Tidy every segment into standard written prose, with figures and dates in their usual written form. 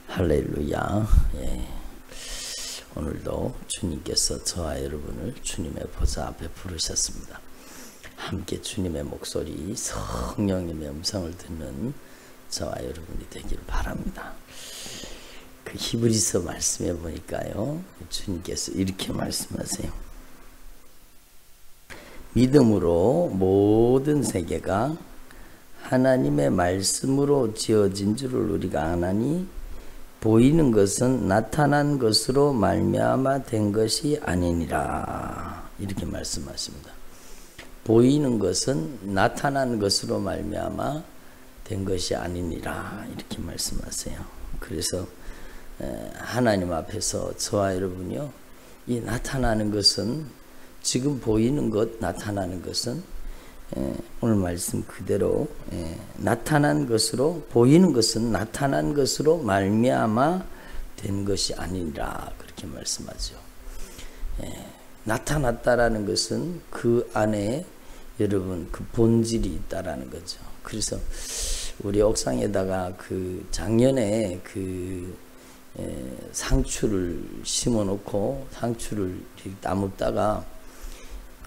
할렐루야. 예. 오늘도 주님께서 저와 여러분을 주님의 보좌 앞에 부르셨습니다. 함께 주님의 목소리, 성령님의 음성을 듣는 저와 여러분이 되기를 바랍니다. 그 히브리서 말씀해 보니까요, 주님께서 이렇게 말씀하세요. 믿음으로 모든 세계가 하나님의 말씀으로 지어진 줄을 우리가 아나니 보이는 것은 나타난 것으로 말미암아 된 것이 아니니라. 이렇게 말씀하십니다. 보이는 것은 나타난 것으로 말미암아 된 것이 아니니라. 이렇게 말씀하세요. 그래서 하나님 앞에서 저와 여러분이요, 이 나타나는 것은, 지금 보이는 것, 나타나는 것은 오늘 말씀 그대로 나타난 것으로, 보이는 것은 나타난 것으로 말미암아 된 것이 아니라, 그렇게 말씀하죠. 나타났다라는 것은 그 안에 여러분 그 본질이 있다라는 거죠. 그래서 우리 옥상에다가 그 작년에 그 상추를 심어 놓고 상추를 따먹다가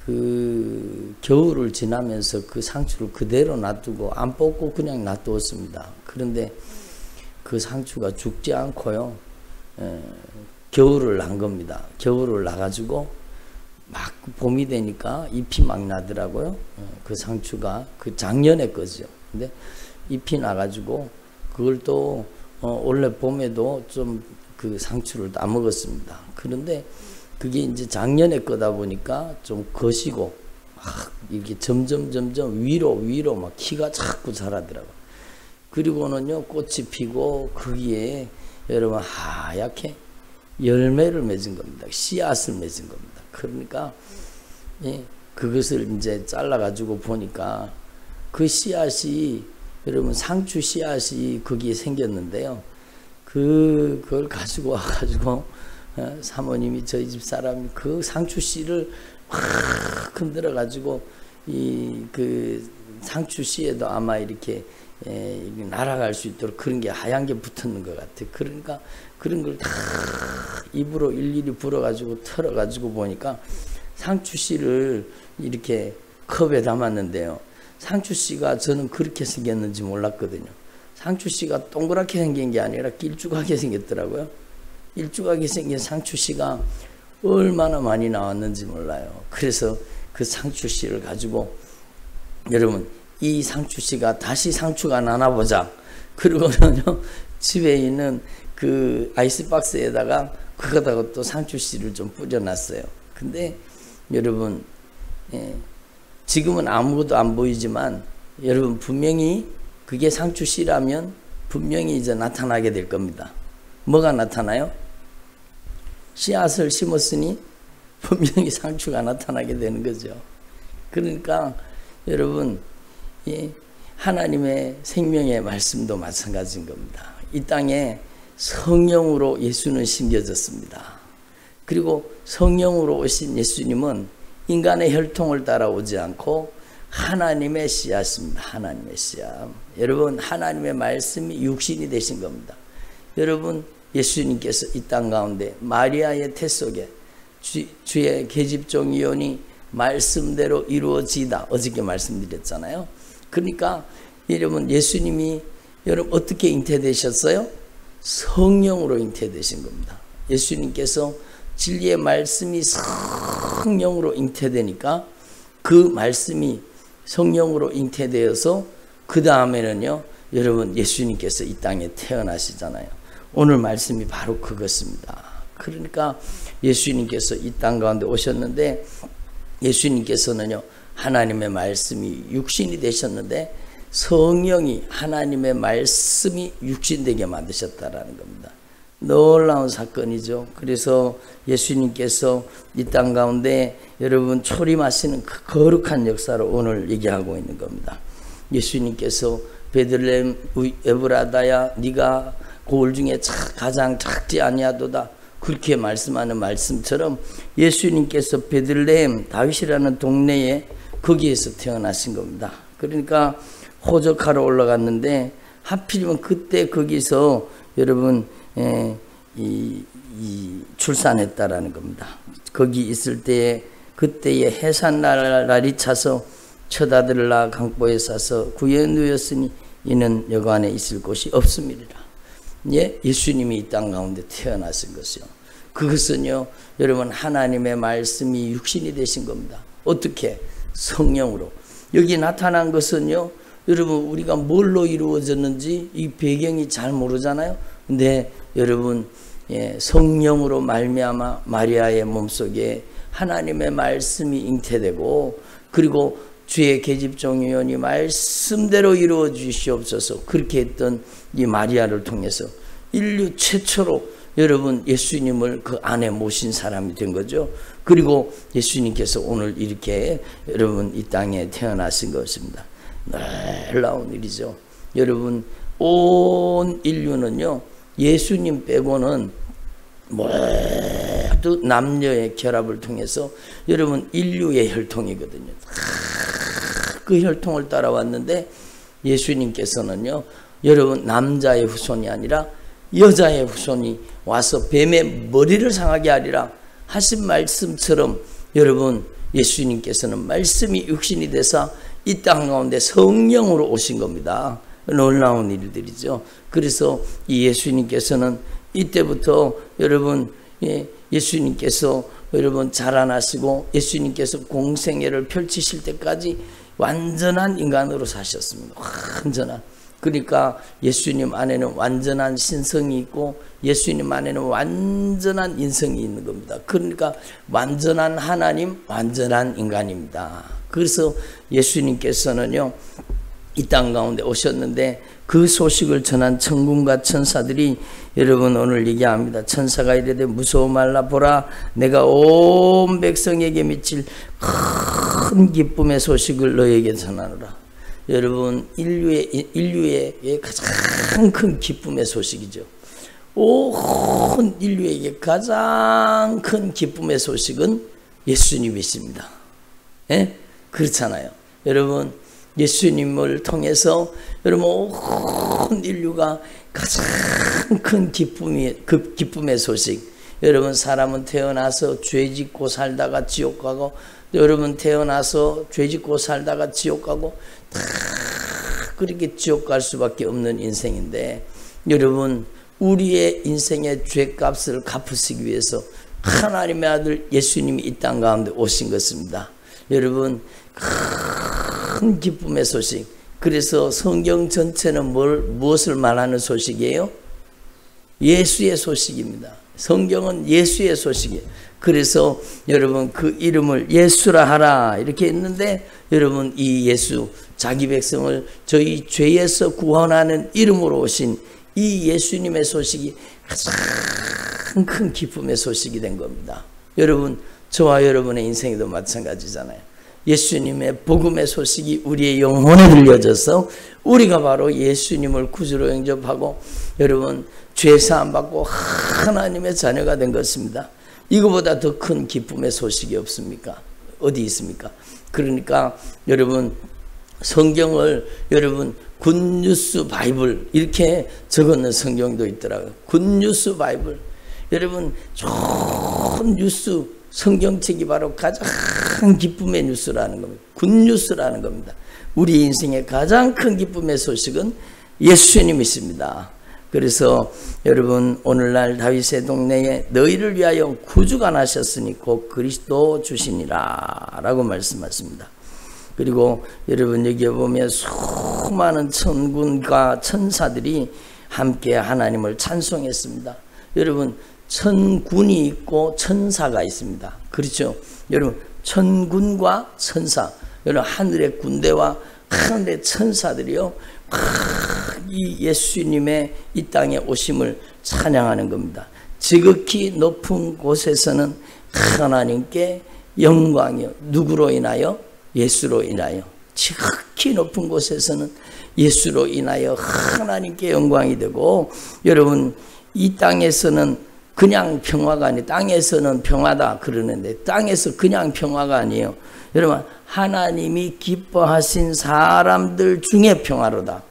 그 겨울을 지나면서 그 상추를 그대로 놔두고 안 뽑고 그냥 놔두었습니다. 그런데 그 상추가 죽지 않고요, 겨울을 난 겁니다. 겨울을 나가지고 막 봄이 되니까 잎이 막 나더라고요. 그 상추가 그 작년에 거죠. 근데 잎이 나가지고 그걸 또 원래 봄에도 좀 그 상추를 따먹었습니다. 그런데 그게 이제 작년에 거다 보니까 좀 거시고 막 이렇게 점점 위로 막 키가 자꾸 자라더라고요. 그리고는요, 꽃이 피고 거기에 여러분 하얗게 열매를 맺은 겁니다. 씨앗을 맺은 겁니다. 그러니까 그것을 이제 잘라 가지고 보니까 그 씨앗이, 여러분 상추 씨앗이 거기에 생겼는데요. 그걸 가지고 와가지고 사모님이, 저희 집 사람이 그 상추 씨를 확 흔들어 가지고 그 상추 씨에도 아마 이렇게 날아갈 수 있도록 그런 게 하얀 게 붙었는 것 같아. 그러니까 그런 걸 다 입으로 일일이 불어 가지고 털어 가지고 보니까 상추 씨를 이렇게 컵에 담았는데요. 상추 씨가 저는 그렇게 생겼는지 몰랐거든요. 상추 씨가 동그랗게 생긴 게 아니라 길쭉하게 생겼더라고요. 일쭉하게 생긴 상추 씨가 얼마나 많이 나왔는지 몰라요. 그래서 그 상추 씨를 가지고, 여러분 이 상추 씨가 다시 상추가 나나 보자. 그리고는요, 집에 있는 그 아이스박스에다가 그거다가 또 상추 씨를 좀 뿌려놨어요. 근데 여러분, 지금은 아무것도 안 보이지만 여러분 분명히 그게 상추 씨라면 분명히 이제 나타나게 될 겁니다. 뭐가 나타나요? 씨앗을 심었으니 분명히 상추가 나타나게 되는 거죠. 그러니까 여러분, 하나님의 생명의 말씀도 마찬가지인 겁니다. 이 땅에 성령으로 예수는 심겨졌습니다. 그리고 성령으로 오신 예수님은 인간의 혈통을 따라오지 않고 하나님의 씨앗입니다. 하나님의 씨앗. 여러분, 하나님의 말씀이 육신이 되신 겁니다. 여러분, 예수님께서 이 땅 가운데 마리아의 태 속에 주의 계집종 이온이 말씀대로 이루어지다, 어저께 말씀드렸잖아요. 그러니까 여러분, 예수님이 여러분 어떻게 잉태되셨어요? 성령으로 잉태되신 겁니다. 예수님께서 진리의 말씀이 성령으로 잉태되니까 그 말씀이 성령으로 잉태되어서 그 다음에는요, 여러분 예수님께서 이 땅에 태어나시잖아요. 오늘 말씀이 바로 그것입니다. 그러니까 예수님께서 이 땅 가운데 오셨는데, 예수님께서는요, 하나님의 말씀이 육신이 되셨는데 성령이, 하나님의 말씀이 육신되게 만드셨다라는 겁니다. 놀라운 사건이죠. 그래서 예수님께서 이 땅 가운데 여러분 초림하시는 그 거룩한 역사를 오늘 얘기하고 있는 겁니다. 예수님께서 베들레헴 에브라다야, 네가 고을 중에 가장 작지 아니하도다, 그렇게 말씀하는 말씀처럼 예수님께서 베들레헴, 다윗이라는 동네에 거기에서 태어나신 겁니다. 그러니까 호적하러 올라갔는데 하필이면 그때 거기서 여러분 출산했다라는 겁니다. 거기 있을 때에 그때에 해산날이 차서 첫 아들을 낳아 강보에 싸서 구에 누였으니 이는 여관에 있을 곳이 없음이리라. 예, 예수님이 이 땅 가운데 태어나신 것이요. 그것은요, 여러분 하나님의 말씀이 육신이 되신 겁니다. 어떻게? 성령으로. 여기 나타난 것은요, 여러분 우리가 뭘로 이루어졌는지 이 배경이 잘 모르잖아요. 근데 여러분 성령으로 말미암아 마리아의 몸속에 하나님의 말씀이 잉태되고, 그리고 주의 계집종이오니 말씀대로 이루어 주시옵소서 그렇게 했던 이 마리아를 통해서 인류 최초로 여러분 예수님을 그 안에 모신 사람이 된 거죠. 그리고 예수님께서 오늘 이렇게 여러분 이 땅에 태어나신 것입니다. 놀라운 일이죠. 여러분 온 인류는요, 예수님 빼고는 모두 남녀의 결합을 통해서 여러분 인류의 혈통이거든요. 그 혈통을 따라왔는데 예수님께서는요, 여러분 남자의 후손이 아니라 여자의 후손이 와서 뱀의 머리를 상하게 하리라 하신 말씀처럼 여러분 예수님께서는 말씀이 육신이 되사 이 땅 가운데 성령으로 오신 겁니다. 놀라운 일들이죠. 그래서 이 예수님께서는 이때부터 여러분 예수님께서 여러분 자라나시고 예수님께서 공생애를 펼치실 때까지 완전한 인간으로 사셨습니다. 완전한. 그러니까 예수님 안에는 완전한 신성이 있고 예수님 안에는 완전한 인성이 있는 겁니다. 그러니까 완전한 하나님, 완전한 인간입니다. 그래서 예수님께서는요, 이 땅 가운데 오셨는데 그 소식을 전한 천군과 천사들이 여러분 오늘 얘기합니다. 천사가 이르되 무서워 말라. 보라, 내가 온 백성에게 미칠 큰 기쁨의 소식을 너에게 전하노라. 여러분 인류의 가장 큰 기쁨의 소식이죠. 온 인류에게 가장 큰 기쁨의 소식은 예수님이십니다. 예? 그렇잖아요. 여러분 예수님을 통해서 여러분 온 인류가 가장 큰 기쁨의 소식. 여러분 사람은 태어나서 죄 짓고 살다가 지옥 가고, 여러분 태어나서 죄 짓고 살다가 지옥 가고 다 그렇게 지옥 갈 수밖에 없는 인생인데, 여러분 우리의 인생의 죄값을 갚으시기 위해서 하나님의 아들 예수님이 이 땅 가운데 오신 것입니다. 여러분 큰 기쁨의 소식. 그래서 성경 전체는 무엇을 말하는 소식이에요? 예수의 소식입니다. 성경은 예수의 소식이에요. 그래서 여러분 그 이름을 예수라 하라 이렇게 했는데, 여러분 이 예수, 자기 백성을 저희 죄에서 구원하는 이름으로 오신 이 예수님의 소식이 가장 큰 기쁨의 소식이 된 겁니다. 여러분 저와 여러분의 인생에도 마찬가지잖아요. 예수님의 복음의 소식이 우리의 영혼에 들려져서 우리가 바로 예수님을 구주로 영접하고 여러분 죄사함 받고 하나님의 자녀가 된 것입니다. 이거보다 더 큰 기쁨의 소식이 없습니까? 어디 있습니까? 그러니까 여러분 성경을 여러분 굿뉴스 바이블 이렇게 적었는 성경도 있더라고요. 굿뉴스 바이블. 여러분 좋은 뉴스, 성경책이 바로 가장 기쁨의 뉴스라는 겁니다. 굿뉴스라는 겁니다. 우리 인생의 가장 큰 기쁨의 소식은 예수님이십니다. 그래서 여러분 오늘날 다윗의 동네에 너희를 위하여 구주가 나셨으니 곧 그리스도 주시니라 라고 말씀하십니다. 그리고 여러분 여기에 보면 수많은 천군과 천사들이 함께 하나님을 찬송했습니다. 여러분 천군이 있고 천사가 있습니다. 그렇죠? 여러분 천군과 천사, 여러분 하늘의 군대와 하늘의 천사들이요 이 예수님의 이 땅에 오심을 찬양하는 겁니다. 지극히 높은 곳에서는 하나님께 영광이요. 누구로 인하여? 예수로 인하여. 지극히 높은 곳에서는 예수로 인하여 하나님께 영광이 되고, 여러분 이 땅에서는 그냥 평화가 아니에요. 땅에서는 평화다 그러는데 땅에서 그냥 평화가 아니에요. 여러분 하나님이 기뻐하신 사람들 중에 평화로다.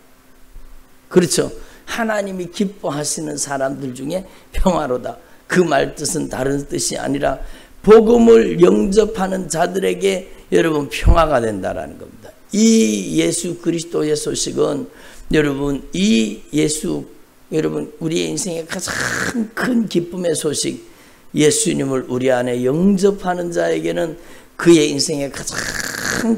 그렇죠? 하나님이 기뻐하시는 사람들 중에 평화로다. 그 말 뜻은 다른 뜻이 아니라 복음을 영접하는 자들에게 여러분 평화가 된다라는 겁니다. 이 예수 그리스도의 소식은 여러분 이 예수 여러분 우리의 인생의 가장 큰 기쁨의 소식, 예수님을 우리 안에 영접하는 자에게는 그의 인생의 가장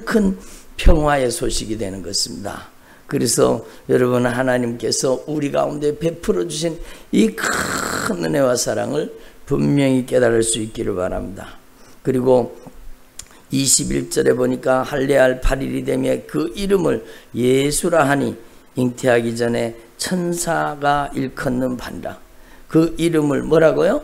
큰 평화의 소식이 되는 것입니다. 그래서 여러분 하나님께서 우리 가운데 베풀어 주신 이 큰 은혜와 사랑을 분명히 깨달을 수 있기를 바랍니다. 그리고 21절에 보니까 할례할 8일이 되며 그 이름을 예수라 하니 잉태하기 전에 천사가 일컫는 바니라. 그 이름을 뭐라고요?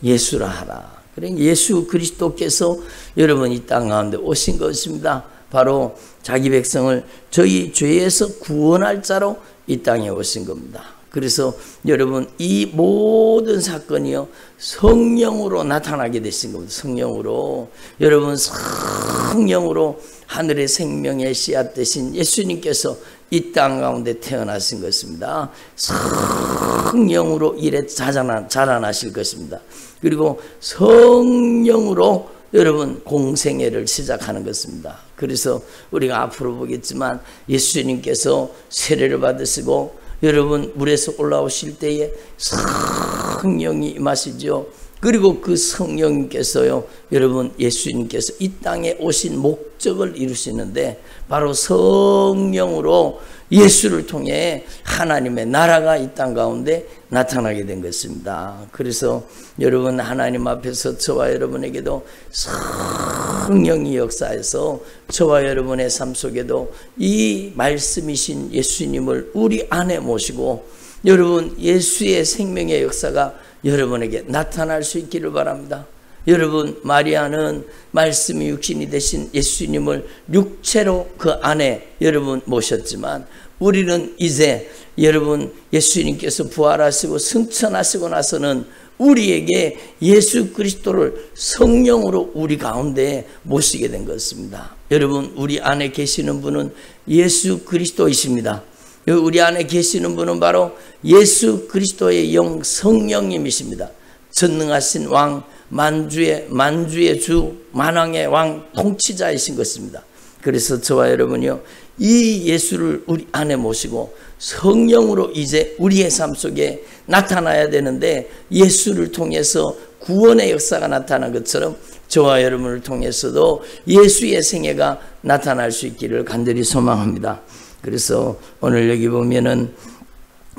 예수라 하라. 그러니까 예수 그리스도께서 여러분 이 땅 가운데 오신 것입니다. 바로 자기 백성을 저희 죄에서 구원할 자로 이 땅에 오신 겁니다. 그래서 여러분 이 모든 사건이요 성령으로 나타나게 되신 겁니다. 성령으로 여러분 성령으로 하늘의 생명의 씨앗 되신 예수님께서 이 땅 가운데 태어나신 것입니다. 성령으로 이래 자라나실 것입니다. 그리고 성령으로 여러분 공생애를 시작하는 것입니다. 그래서 우리가 앞으로 보겠지만 예수님께서 세례를 받으시고 여러분 물에서 올라오실 때에 성령이 임하시죠. 그리고 그 성령님께서요 여러분 예수님께서 이 땅에 오신 목적을 이루시는데 바로 성령으로 예수를 통해 하나님의 나라가 이 땅 가운데 나타나게 된 것입니다. 그래서 여러분 하나님 앞에서 저와 여러분에게도 성령이 역사해서 저와 여러분의 삶 속에도 이 말씀이신 예수님을 우리 안에 모시고 여러분 예수의 생명의 역사가 여러분에게 나타날 수 있기를 바랍니다. 여러분 마리아는 말씀이 육신이 되신 예수님을 육체로 그 안에 여러분 모셨지만 우리는 이제 여러분 예수님께서 부활하시고 승천하시고 나서는 우리에게 예수 그리스도를 성령으로 우리 가운데 모시게 된 것입니다. 여러분 우리 안에 계시는 분은 예수 그리스도이십니다. 우리 안에 계시는 분은 바로 예수 그리스도의 영 성령님이십니다. 전능하신 왕, 만주의 주, 만왕의 왕, 통치자이신 것입니다. 그래서 저와 여러분이요 이 예수를 우리 안에 모시고 성령으로 이제 우리의 삶 속에 나타나야 되는데 예수를 통해서 구원의 역사가 나타난 것처럼 저와 여러분을 통해서도 예수의 생애가 나타날 수 있기를 간절히 소망합니다. 그래서 오늘 여기 보면은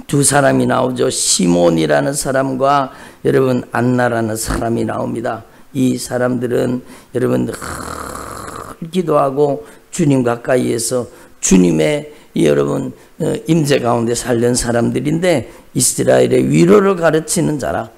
두 사람이 나오죠. 시몬이라는 사람과 여러분 안나라는 사람이 나옵니다. 이 사람들은 여러분 기도하고 주님 가까이에서 주님의 여러분 임재 가운데 살던 사람들인데 이스라엘의 위로를 가르치는 자라,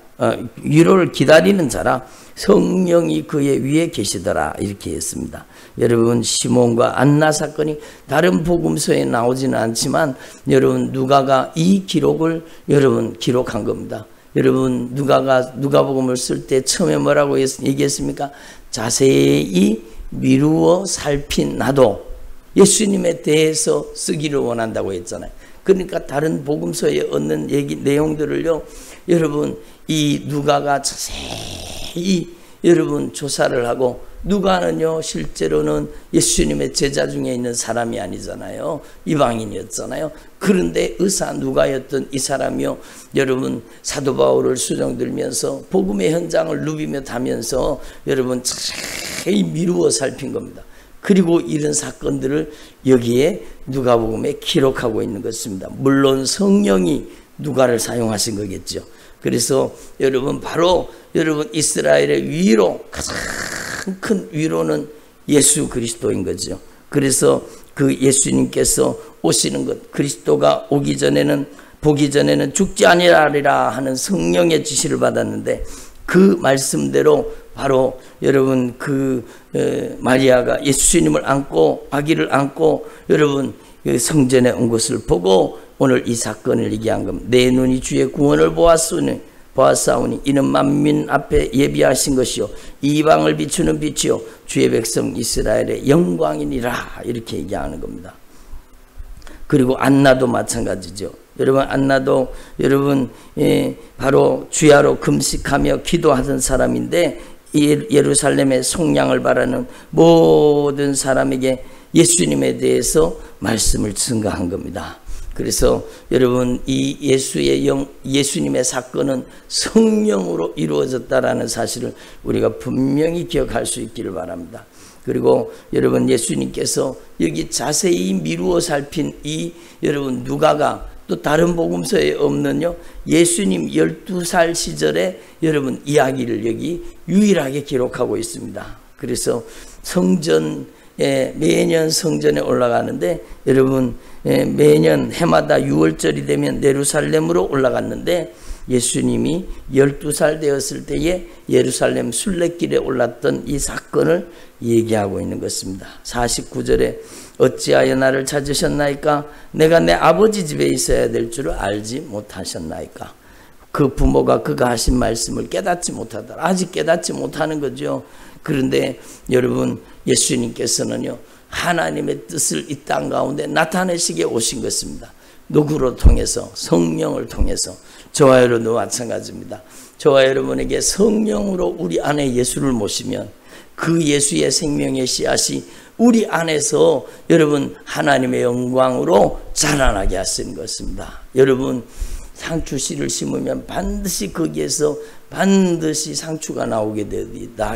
위로를 기다리는 자라, 성령이 그의 위에 계시더라 이렇게 했습니다. 여러분 시몬과 안나 사건이 다른 복음서에 나오지는 않지만 여러분 누가가 이 기록을 여러분 기록한 겁니다. 여러분 누가복음을 쓸 때 처음에 뭐라고 얘기했습니까? 자세히 미루어 살핀 나도 예수님에 대해서 쓰기를 원한다고 했잖아요. 그러니까 다른 복음서에 얻는 얘기 내용들을요 여러분 이 누가가 자세히 여러분 조사를 하고 누가는요 실제로는 예수님의 제자 중에 있는 사람이 아니잖아요. 이방인이었잖아요. 그런데 의사 누가였던 이 사람이요 여러분 사도 바울을 수정들면서 복음의 현장을 누비며 다면서 여러분 자세히 미루어 살핀 겁니다. 그리고 이런 사건들을 여기에 누가복음에 기록하고 있는 것입니다. 물론 성령이 누가를 사용하신 거겠죠. 그래서 여러분 바로 여러분 이스라엘의 위로 가장 큰 위로는 예수 그리스도인 거죠. 그래서 그 예수님께서 오시는 것, 그리스도가 오기 전에는 보기 전에는 죽지 아니하리라 하는 성령의 지시를 받았는데 그 말씀대로 바로 여러분 그 마리아가 예수님을 안고 아기를 안고 여러분 성전에 온 것을 보고 오늘 이 사건을 얘기한 겁니다. 내 눈이 주의 구원을 보았사오니 이는 만민 앞에 예비하신 것이요 이방을 비추는 빛이요 주의 백성 이스라엘의 영광이니라 이렇게 얘기하는 겁니다. 그리고 안나도 마찬가지죠. 여러분 안나도 여러분 바로 주야로 금식하며 기도하던 사람인데 예루살렘의 속량을 바라는 모든 사람에게 예수님에 대해서 말씀을 증거한 겁니다. 그래서 여러분 이 예수님의 사건은 성령으로 이루어졌다라는 사실을 우리가 분명히 기억할 수 있기를 바랍니다. 그리고 여러분 예수님께서 여기 자세히 미루어 살핀 이 여러분 누가가 또 다른 복음서에 없는요 예수님 12살 시절에 여러분 이야기를 여기 유일하게 기록하고 있습니다. 그래서 매년 성전에 올라가는데 여러분 매년 해마다 6월절이 되면 예루살렘으로 올라갔는데 예수님이 12살 되었을 때에 예루살렘 순례길에 올랐던 이 사건을 얘기하고 있는 것입니다. 49절에 어찌하여 나를 찾으셨나이까? 내가 내 아버지 집에 있어야 될 줄을 알지 못하셨나이까? 그 부모가 그가 하신 말씀을 깨닫지 못하더라. 아직 깨닫지 못하는 거죠. 그런데 여러분 예수님께서는요 하나님의 뜻을 이 땅 가운데 나타내시게 오신 것입니다. 누구로 통해서? 성령을 통해서. 저와 여러분도 마찬가지입니다. 저와 여러분에게 성령으로 우리 안에 예수를 모시면 그 예수의 생명의 씨앗이 우리 안에서 여러분 하나님의 영광으로 자라나게 하시는 것입니다. 여러분 상추씨를 심으면 반드시 거기에서 반드시 상추가 나오게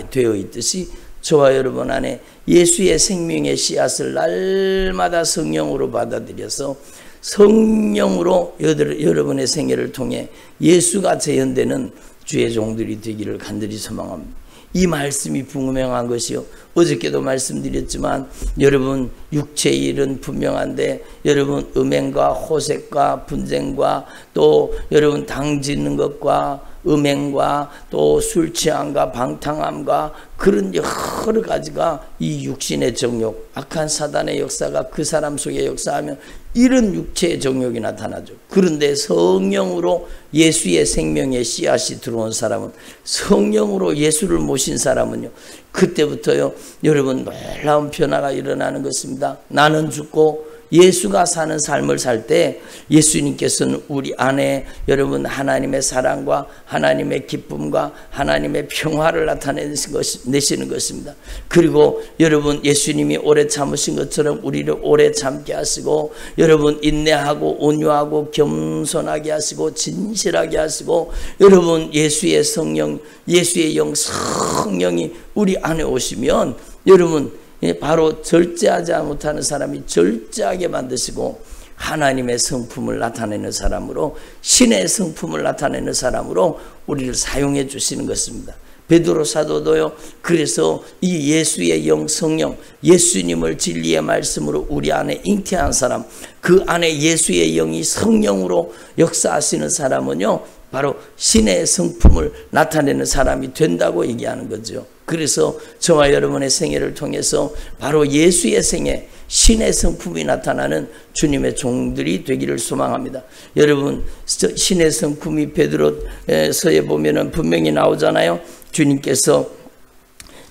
되어 있듯이 저와 여러분 안에 예수의 생명의 씨앗을 날마다 성령으로 받아들여서 성령으로 여러분의 생애를 통해 예수가 재현되는 주의 종들이 되기를 간절히 소망합니다. 이 말씀이 분명한 것이요. 어저께도 말씀드렸지만 여러분 육체의 일은 분명한데 여러분 음행과 호색과 분쟁과 또 여러분 당 짓는 것과 음행과 또 술 취함과 방탕함과 그런 여러 가지가 이 육신의 정욕, 악한 사단의 역사가 그 사람 속에 역사하면 이런 육체의 정욕이 나타나죠. 그런데 성령으로 예수의 생명의 씨앗이 들어온 사람은, 성령으로 예수를 모신 사람은요, 그때부터요 여러분 놀라운 변화가 일어나는 것입니다. 나는 죽고 예수가 사는 삶을 살 때 예수님께서는 우리 안에 여러분 하나님의 사랑과 하나님의 기쁨과 하나님의 평화를 나타내시는 것입니다. 그리고 여러분 예수님이 오래 참으신 것처럼 우리를 오래 참게 하시고 여러분 인내하고 온유하고 겸손하게 하시고 진실하게 하시고 여러분 예수의 성령, 예수의 영 성령이 우리 안에 오시면 여러분 바로 절제하지 못하는 사람이 절제하게 만드시고 하나님의 성품을 나타내는 사람으로, 신의 성품을 나타내는 사람으로 우리를 사용해 주시는 것입니다. 베드로 사도도요, 그래서 이 예수의 영 성령, 예수님을 진리의 말씀으로 우리 안에 잉태한 사람, 그 안에 예수의 영이 성령으로 역사하시는 사람은요 바로 신의 성품을 나타내는 사람이 된다고 얘기하는 거죠. 그래서 저와 여러분의 생애를 통해서 바로 예수의 생애, 신의 성품이 나타나는 주님의 종들이 되기를 소망합니다. 여러분 신의 성품이 베드로서에 보면은 분명히 나오잖아요. 주님께서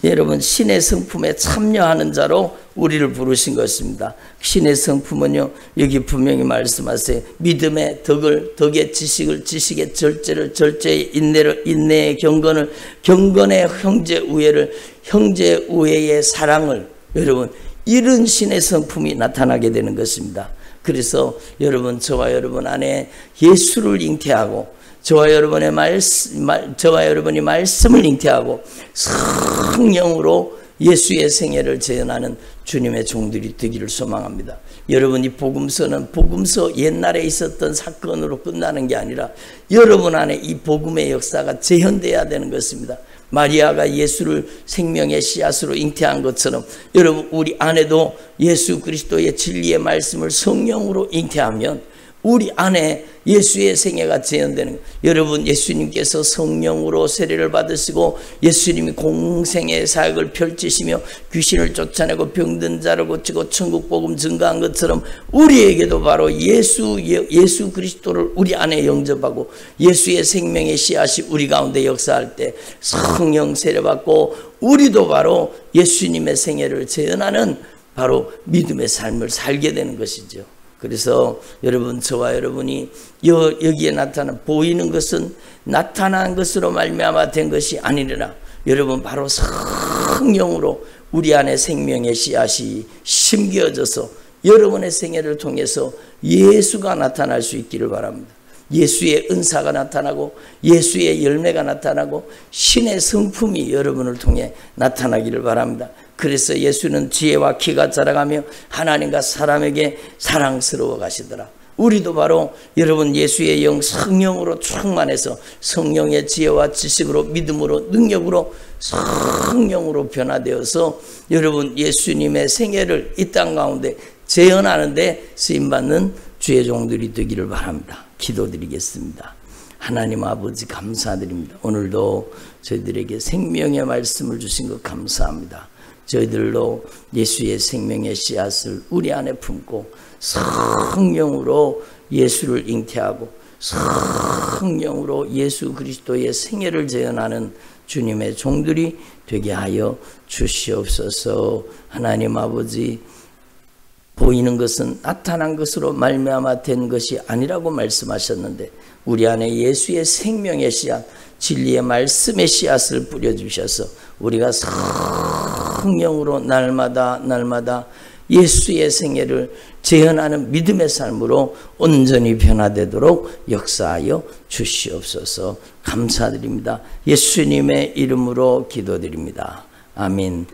여러분 신의 성품에 참여하는 자로 우리를 부르신 것입니다. 신의 성품은요 여기 분명히 말씀하세요. 믿음의 덕을, 덕의 지식을, 지식의 절제를, 절제의 인내를, 인내의 경건을, 경건의 형제 우애를, 형제 우애의 사랑을, 여러분 이런 신의 성품이 나타나게 되는 것입니다. 그래서 여러분 저와 여러분 안에 예수를 잉태하고 저와 여러분이 말씀을 잉태하고 성령으로 예수의 생애를 재현하는 주님의 종들이 되기를 소망합니다. 여러분 이 복음서는 복음서 옛날에 있었던 사건으로 끝나는 게 아니라 여러분 안에 이 복음의 역사가 재현돼야 되는 것입니다. 마리아가 예수를 생명의 씨앗으로 잉태한 것처럼 여러분 우리 안에도 예수 그리스도의 진리의 말씀을 성령으로 잉태하면 우리 안에 예수의 생애가 재현되는 거예요. 여러분 예수님께서 성령으로 세례를 받으시고 예수님이 공생의 사역을 펼치시며 귀신을 쫓아내고 병든 자를 고치고 천국 복음 증거한 것처럼 우리에게도 바로 예수 그리스도를 우리 안에 영접하고 예수의 생명의 씨앗이 우리 가운데 역사할 때 성령 세례 받고 우리도 바로 예수님의 생애를 재현하는 바로 믿음의 삶을 살게 되는 것이죠. 그래서 여러분, 저와 여러분이 여기에 보이는 것은 나타난 것으로 말미암아 된 것이 아니라 여러분, 바로 성령으로 우리 안에 생명의 씨앗이 심겨져서 여러분의 생애를 통해서 예수가 나타날 수 있기를 바랍니다. 예수의 은사가 나타나고 예수의 열매가 나타나고 신의 성품이 여러분을 통해 나타나기를 바랍니다. 그래서 예수는 지혜와 키가 자라가며 하나님과 사람에게 사랑스러워 가시더라. 우리도 바로 여러분, 예수의 영 성령으로 충만해서 성령의 지혜와 지식으로 믿음으로 능력으로 성령으로 변화되어서 여러분, 예수님의 생애를 이 땅 가운데 재현하는 데 쓰임받는 주의 종들이 되기를 바랍니다. 기도드리겠습니다. 하나님 아버지, 감사드립니다. 오늘도 저희들에게 생명의 말씀을 주신 것 감사합니다. 저희들로 예수의 생명의 씨앗을 우리 안에 품고 성령으로 예수를 잉태하고 성령으로 예수 그리스도의 생애를 재현하는 주님의 종들이 되게 하여 주시옵소서. 하나님 아버지, 보이는 것은 나타난 것으로 말미암아 된 것이 아니라고 말씀하셨는데 우리 안에 예수의 생명의 씨앗, 진리의 말씀의 씨앗을 뿌려주셔서 우리가 성령으로 날마다 예수의 생애를 재현하는 믿음의 삶으로 온전히 변화되도록 역사하여 주시옵소서. 감사드립니다. 예수님의 이름으로 기도드립니다. 아멘.